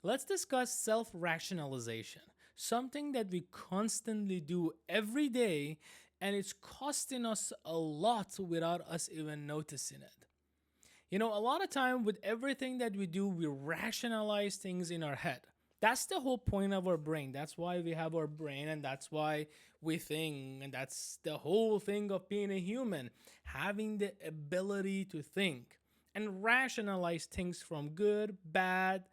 Let's discuss self-rationalization, something that we constantly do every day, and it's costing us a lot without us even noticing it. A lot of time with everything that we do, we rationalize things in our head. That's the whole point of our brain. That's why we have our brain, and that's why we think. And that's the whole thing of being a human, having the ability to think and rationalize things from good, bad,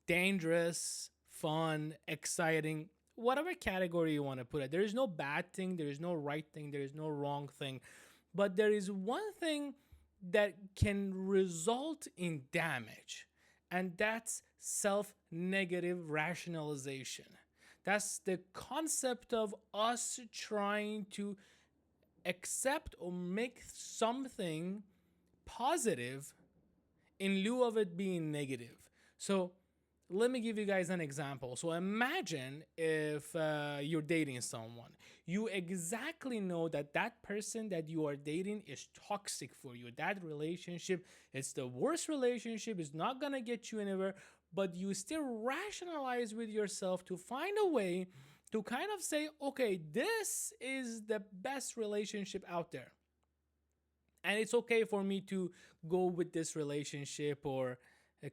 dangerous, fun, exciting, whatever category you want to put it. There is no bad thing, there is no right thing, there is no wrong thing. But there is one thing that can result in damage, and that's self negative rationalization. That's the concept of us trying to accept or make something positive in lieu of it being negative. So, let me give you guys an example. So imagine if you're dating someone. You exactly know that that person that you are dating is toxic for you. That relationship is the worst relationship, is not going to get you anywhere, but you still rationalize with yourself to find a way to kind of say, okay, this is the best relationship out there. And it's okay for me to go with this relationship or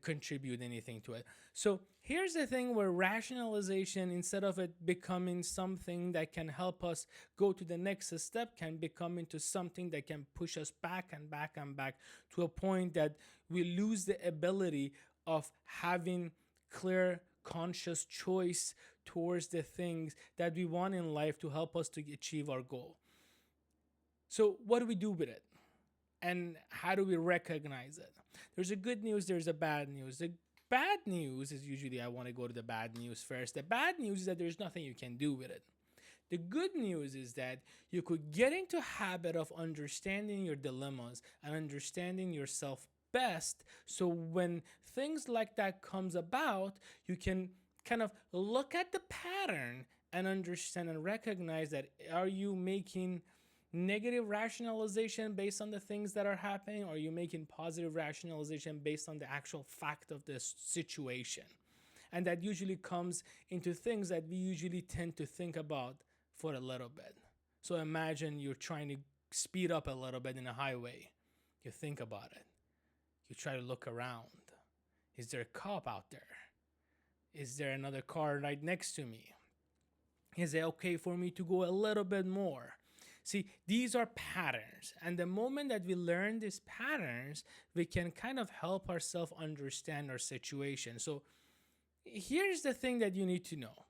contribute anything to it. So here's the thing where rationalization, instead of it becoming something that can help us go to the next step, can become into something that can push us back and back and back to a point that we lose the ability of having clear conscious choice towards the things that we want in life to help us to achieve our goal. So what do we do with it? And how do we recognize it? There's a good news, there's a bad news. The bad news is usually, I want to go to the bad news first. The bad news is that there's nothing you can do with it. The good news is that you could get into a habit of understanding your dilemmas and understanding yourself best, so when things like that comes about, you can kind of look at the pattern and understand and recognize that, are you making negative rationalization based on the things that are happening, or are you making positive rationalization based on the actual fact of the situation? And that usually comes into things that we usually tend to think about for a little bit. So imagine you're trying to speed up a little bit in a highway. You think about it. You try to look around. Is there a cop out there? Is there another car right next to me? Is it okay for me to go a little bit more? See, these are patterns. And the moment that we learn these patterns, we can kind of help ourselves understand our situation. So here's the thing that you need to know.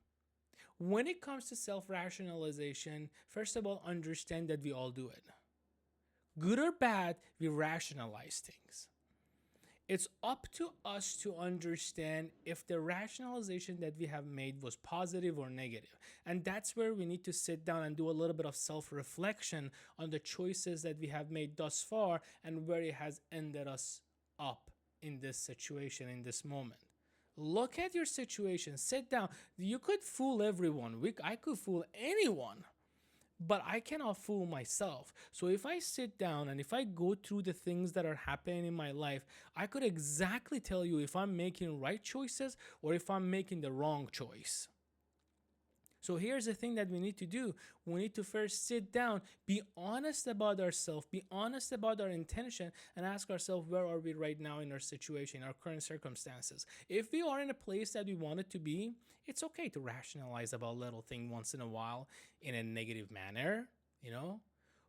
When it comes to self-rationalization, first of all, understand that we all do it. Good or bad, we rationalize things. It's up to us to understand if the rationalization that we have made was positive or negative. And that's where we need to sit down and do a little bit of self-reflection on the choices that we have made thus far and where it has ended us up in this situation, in this moment. Look at your situation, sit down. You could fool everyone. I could fool anyone, but I cannot fool myself. So if I sit down and if I go through the things that are happening in my life, I could exactly tell you if I'm making right choices or if I'm making the wrong choice. So here's the thing that we need to do. We need to first sit down, be honest about ourselves, be honest about our intention, and ask ourselves, where are we right now in our situation, our current circumstances? If we are in a place that we wanted to be, it's okay to rationalize about a little thing once in a while in a negative manner,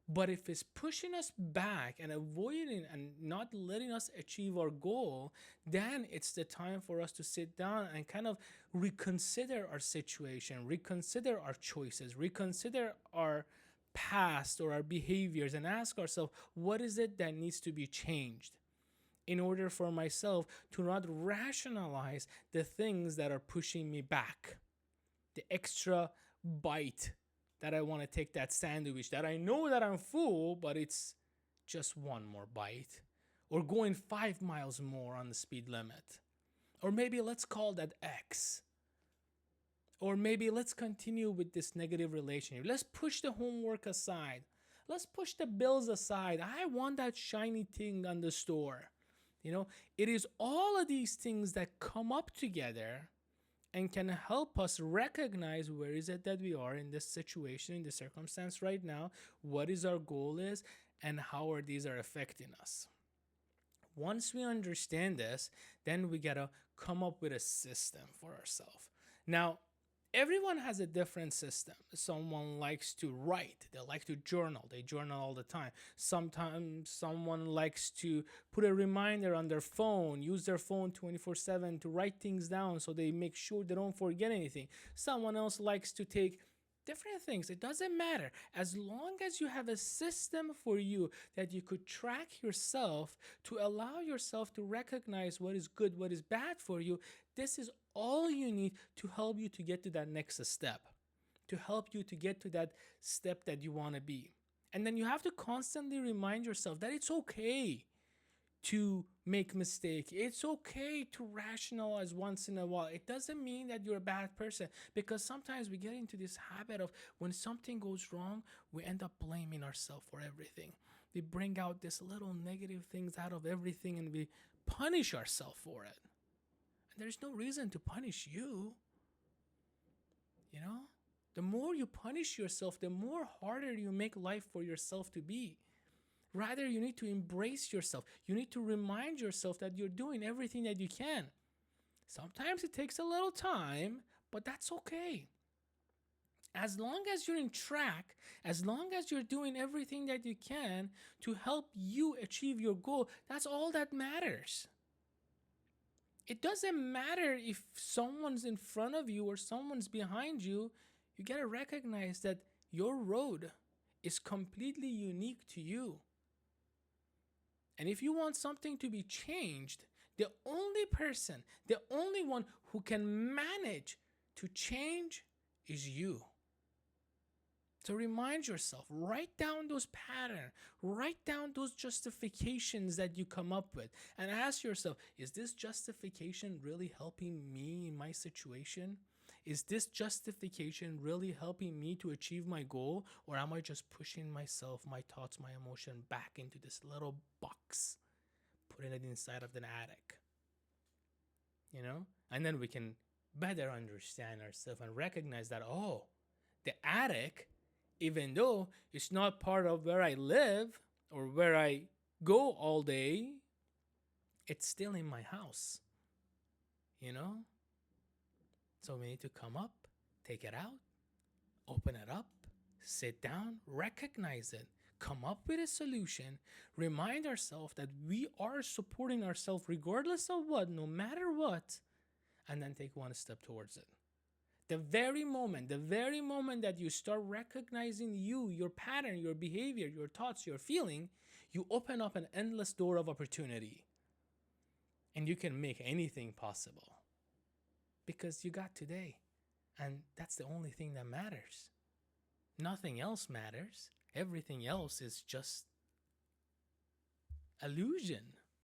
But if it's pushing us back and avoiding and not letting us achieve our goal, then it's the time for us to sit down and kind of reconsider our situation, reconsider our choices, reconsider our past or our behaviors, and ask ourselves, what is it that needs to be changed in order for myself to not rationalize the things that are pushing me back, the extra bite that I want to take that sandwich, that I know that I'm full, but it's just one more bite. Or going 5 miles more on the speed limit. Or maybe let's call that X. Or maybe let's continue with this negative relationship. Let's push the homework aside. Let's push the bills aside. I want that shiny thing on the store. You know, it is all of these things that come up together and can help us recognize where is it that we are in this situation, in this circumstance right now, what is our goal is, and how are these are affecting us. Once we understand this, then we gotta come up with a system for ourselves. Now, everyone has a different system. Someone likes to write, they like to journal, they journal all the time. Sometimes someone likes to put a reminder on their phone, use their phone 24/7 to write things down so they make sure they don't forget anything. Someone else likes to take different things. It doesn't matter. As long as you have a system for you that you could track yourself to allow yourself to recognize what is good, what is bad for you, this is all you need to help you to get to that next step, to help you to get to that step that you want to be. And then you have to constantly remind yourself that it's okay to make mistake. It's okay to rationalize once in a while. It doesn't mean that you're a bad person, because sometimes we get into this habit of when something goes wrong, we end up blaming ourselves for everything. We bring out this little negative things out of everything and we punish ourselves for it. And there's no reason to punish you. You know? The more you punish yourself, the more harder you make life for yourself to be. Rather, you need to embrace yourself. You need to remind yourself that you're doing everything that you can. Sometimes it takes a little time, but that's okay. As long as you're in track, as long as you're doing everything that you can to help you achieve your goal, that's all that matters. It doesn't matter if someone's in front of you or someone's behind you. You got to recognize that your road is completely unique to you. And if you want something to be changed, the only person, the only one who can manage to change is you. So remind yourself, write down those patterns, write down those justifications that you come up with, and ask yourself, is this justification really helping me in my situation? Is this justification really helping me to achieve my goal? Or am I just pushing myself, my thoughts, my emotion back into this little box, putting it inside of an attic? You know? And then we can better understand ourselves and recognize that, oh, the attic, even though it's not part of where I live or where I go all day, it's still in my house. You know? So we need to come up, take it out, open it up, sit down, recognize it, come up with a solution, remind ourselves that we are supporting ourselves regardless of what, no matter what, and then take one step towards it. The very moment that you start recognizing you, your pattern, your behavior, your thoughts, your feeling, you open up an endless door of opportunity. And you can make anything possible. Because you got today. And that's the only thing that matters. Nothing else matters. Everything else is just illusion.